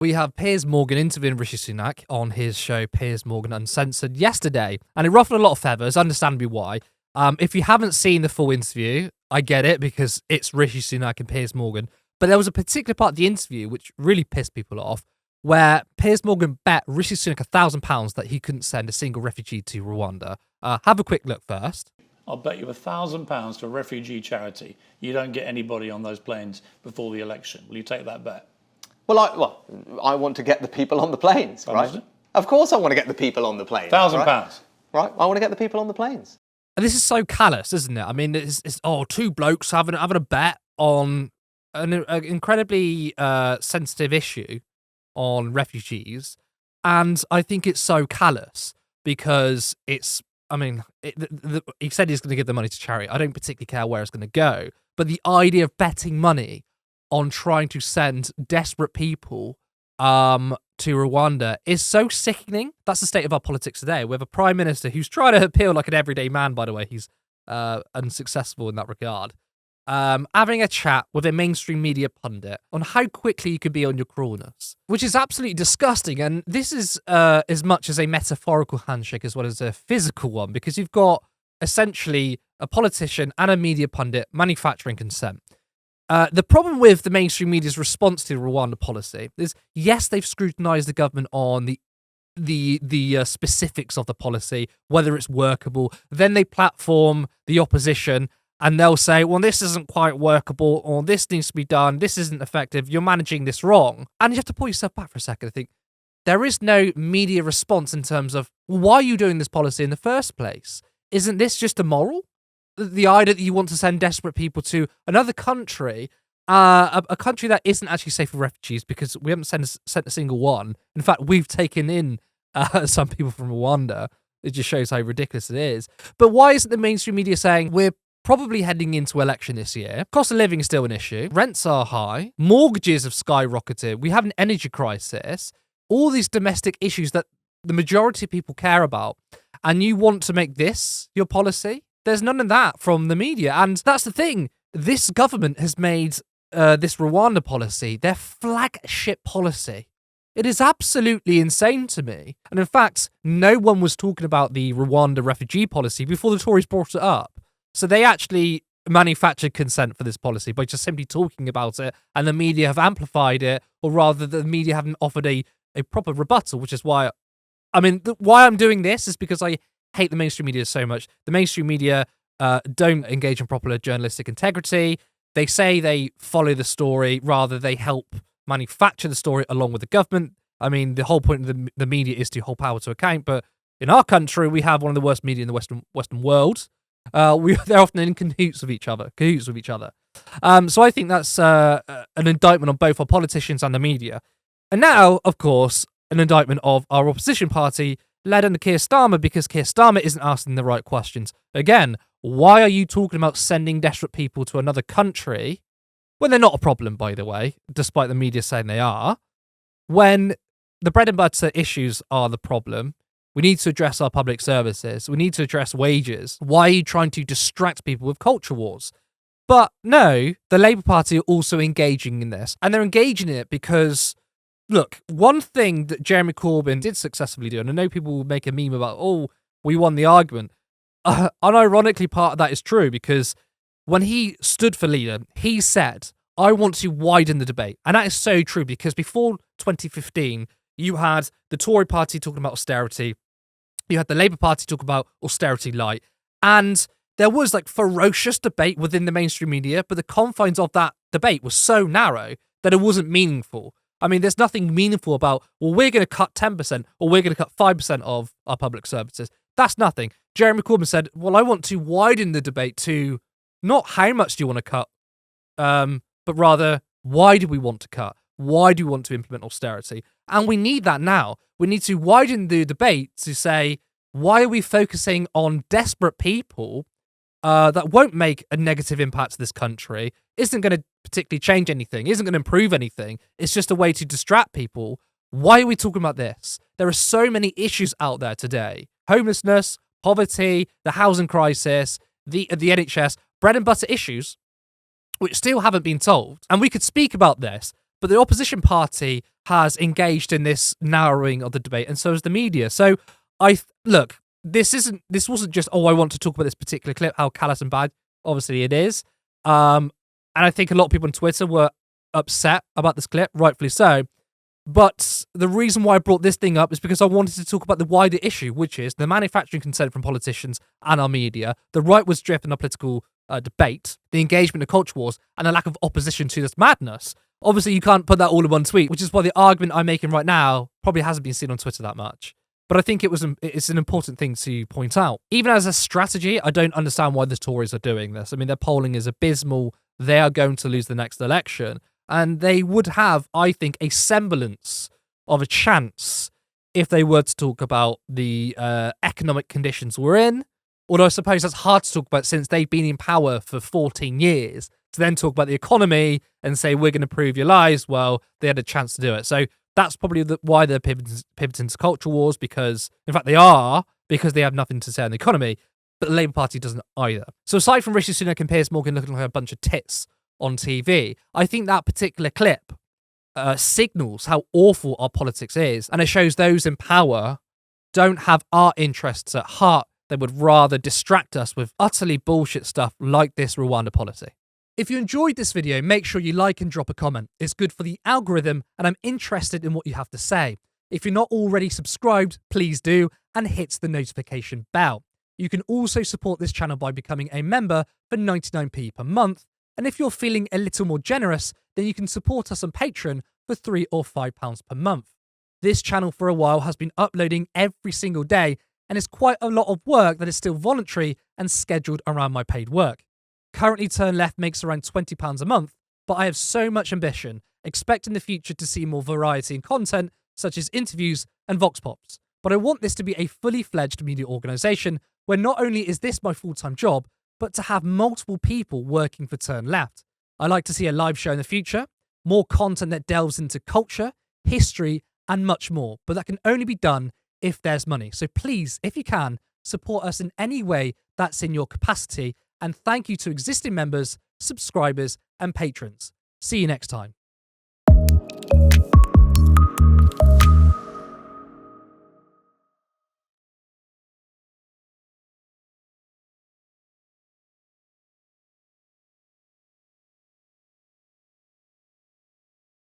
We have Piers Morgan interviewing Rishi Sunak on his show Piers Morgan Uncensored yesterday, and it ruffled a lot of feathers, understandably why. If you haven't seen the full interview, I get it because it's Rishi Sunak and Piers Morgan, but there was a particular part of the interview which really pissed people off, where Piers Morgan bet Rishi Sunak £1,000 that he couldn't send a single refugee to Rwanda. Have a quick look first. I'll bet you £1,000 to a refugee charity you don't get anybody on those planes before the election. Will you take that bet? Well, I want to get the people on the planes, right? Of course I want to get the people on the planes. £1,000. Right? I want to get the people on the planes. And this is so callous, isn't it? I mean, it's two blokes having a bet on an incredibly sensitive issue on refugees, and I think it's so callous because it's. I mean, he said he's going to give the money to charity. I don't particularly care where it's going to go, but the idea of betting money on trying to send desperate people to Rwanda is so sickening. That's the state of our politics today. We have a prime minister who's trying to appeal like an everyday man, by the way. He's unsuccessful in that regard. Having a chat with a mainstream media pundit on how quickly you could be on your crawlness, which is absolutely disgusting. And this is as much as a metaphorical handshake as well as a physical one, because you've got essentially a politician and a media pundit manufacturing consent. The problem with the mainstream media's response to the Rwanda policy is, yes, they've scrutinised the government on the specifics of the policy, whether it's workable. Then they platform the opposition and they'll say, well, this isn't quite workable, or this needs to be done, this isn't effective, you're managing this wrong. And you have to pull yourself back for a second and think, there is no media response in terms of, well, why are you doing this policy in the first place? Isn't this just immoral? The idea that you want to send desperate people to another country, a country that isn't actually safe for refugees, because we haven't sent a single one. In fact, we've taken in some people from Rwanda. It just shows how ridiculous it is. But why isn't the mainstream media saying we're probably heading into election this year? Cost of living is still an issue. Rents are high. Mortgages have skyrocketed. We have an energy crisis. All these domestic issues that the majority of people care about. And you want to make this your policy? There's none of that from the media. And that's the thing. This government has made this Rwanda policy their flagship policy. It is absolutely insane to me. And in fact, no one was talking about the Rwanda refugee policy before the Tories brought it up. So they actually manufactured consent for this policy by just simply talking about it, and the media have amplified it, or rather the media haven't offered a proper rebuttal, which is why, why I'm doing this is because I hate the mainstream media so much. The mainstream media don't engage in proper journalistic integrity. They say they follow the story, rather they help manufacture the story along with the government. I mean, the whole point of the media is to hold power to account, but in our country, we have one of the worst media in the Western world. They're often in cahoots with each other. So I think that's an indictment on both our politicians and the media. And now, of course, an indictment of our opposition party, led under Keir Starmer, because Keir Starmer isn't asking the right questions. Again, why are you talking about sending desperate people to another country when they're not a problem, by the way, despite the media saying they are, when the bread and butter issues are the problem? We need to address our public services. We need to address wages. Why are you trying to distract people with culture wars? But no, the Labour Party are also engaging in this. And they're engaging in it because, look, one thing that Jeremy Corbyn did successfully do, and I know people will make a meme about, oh, we won the argument. Unironically, part of that is true, because when he stood for leader, he said, I want to widen the debate. And that is so true, because before 2015, you had the Tory party talking about austerity. You had the Labour Party talking about austerity light. And there was like ferocious debate within the mainstream media, but the confines of that debate was so narrow that it wasn't meaningful. I mean, there's nothing meaningful about, well, we're going to cut 10% or we're going to cut 5% of our public services. That's nothing. Jeremy Corbyn said, well, I want to widen the debate to not how much do you want to cut, but rather, why do we want to cut? Why do we want to implement austerity? And we need that now. We need to widen the debate to say, why are we focusing on desperate people that won't make a negative impact to this country, isn't going to particularly change anything, isn't going to improve anything. It's just a way to distract people. Why are we talking about this? There are so many issues out there today. Homelessness, poverty, the housing crisis, the NHS, bread and butter issues, which still haven't been solved. And we could speak about this, But the opposition party has engaged in this narrowing of the debate, and so has the media. So look, this wasn't just, oh, I want to talk about this particular clip, how callous and bad. Obviously, it is. And I think a lot of people on Twitter were upset about this clip, rightfully so. But the reason why I brought this thing up is because I wanted to talk about the wider issue, which is the manufacturing consent from politicians and our media, the right was drift in our political debate, the engagement in culture wars, and a lack of opposition to this madness. Obviously, you can't put that all in one tweet, which is why the argument I'm making right now probably hasn't been seen on Twitter that much. But I think it's an important thing to point out. Even as a strategy, I don't understand why the Tories are doing this. I mean, their polling is abysmal. They are going to lose the next election. And they would have, I think, a semblance of a chance if they were to talk about the economic conditions we're in. Although I suppose that's hard to talk about since they've been in power for 14 years. To then talk about the economy and say, we're going to prove your lies, well, they had a chance to do it. So that's probably why they're pivoting to culture wars, because, in fact, they are, because they have nothing to say on the economy. But the Labour Party doesn't either. So aside from Rishi Sunak and Piers Morgan looking like a bunch of tits on TV, I think that particular clip signals how awful our politics is, and it shows those in power don't have our interests at heart. They would rather distract us with utterly bullshit stuff like this Rwanda policy. If you enjoyed this video, make sure you like and drop a comment. It's good for the algorithm, and I'm interested in what you have to say. If you're not already subscribed, please do, and hit the notification bell. You can also support this channel by becoming a member for 99p per month. And if you're feeling a little more generous, then you can support us on Patreon for £3 or £5 per month. This channel for a while has been uploading every single day, and it's quite a lot of work that is still voluntary and scheduled around my paid work. Currently, Turn Left makes around £20 a month, but I have so much ambition, expect in the future to see more variety in content, such as interviews and Vox Pops. But I want this to be a fully fledged media organisation where not only is this my full-time job, but to have multiple people working for Turn Left. I like to see a live show in the future, more content that delves into culture, history, and much more. But that can only be done if there's money. So please, if you can, support us in any way that's in your capacity. And thank you to existing members, subscribers, and patrons. See you next time.